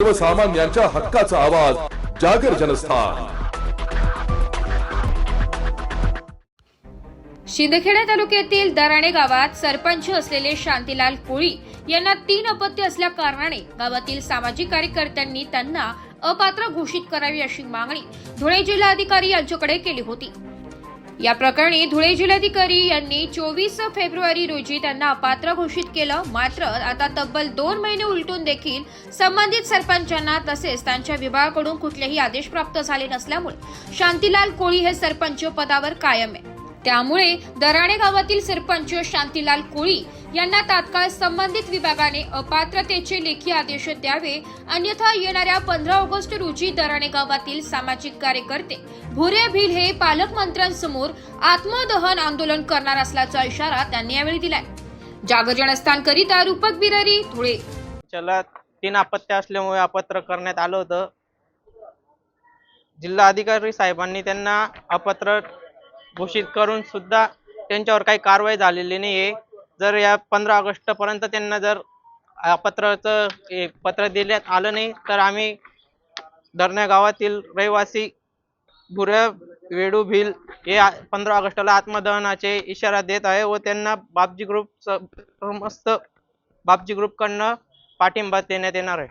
सर्वसामान्यांच्या हक्काचा आवाज जागर जनस्थान। शिंदखेडा तालुक्यातील दराणे गावात सरपंच असलेले शांतीलाल कोळी यांना 3 अपत्य असल्या कारणाने गावातील सामाजिक कार्यकर्त्यांनी त्यांना अपात्र घोषित करावी अशी मागणी धुळे जिल्हाधिकारी यांच्याकडे केली होती। या प्रकरणी धुळे जिल्हाधिकारी यांनी 24 फेब्रुवारी रोजी त्यांना अपात्र घोषित केलं। मात्र आता तब्बल 2 महिने उलटून देखील संबंधित सरपंचांना तसेच त्यांच्या विभागाकडून कुठलेही आदेश प्राप्त झाले नसल्यामुळे शांतीलाल कोळी हे सरपंच पदावर कायम आहे। त्यामुळे दराणे गावातील सरपंच शांतीलाल कोळी यांना तात्काळ संबंधित विभागाने अपात्रतेचे लेखी आदेश द्यावे, अन्यथा येणाऱ्या 15 ऑगस्ट रोजी दराणे गावातील सामाजिक कार्यकर्ते भुरे भिल हे पालकमंत्र्यांसमोर आत्मदहन आंदोलन करणार असल्याचा इशारा त्यांनी यावेळी दिलाय। जागर जनस्थान करिता रूपक बिरारी, धुळे। चला 3 अपत्य असल्यामुळे अपात्र करण्यात आलं होतं। जिल्हाधिकारी साहेबांनी त्यांना अपात्र घोषित करून सुद्धा त्यांच्यावर काही कारवाई झालेली नाहीये। जर या 15 ऑगस्ट पर्यंत त्यांना जर अपात्रचं पत्र देण्यात आलं नाही तर आम्ही दरण्या गावातील रहिवासी भुऱ्या वेडू भिल हे 15 ऑगस्टला आत्मदहनाचे इशारा देत आहे व त्यांना बापजी ग्रुप कडनं पाठिंबा देण्यात येणार आहे।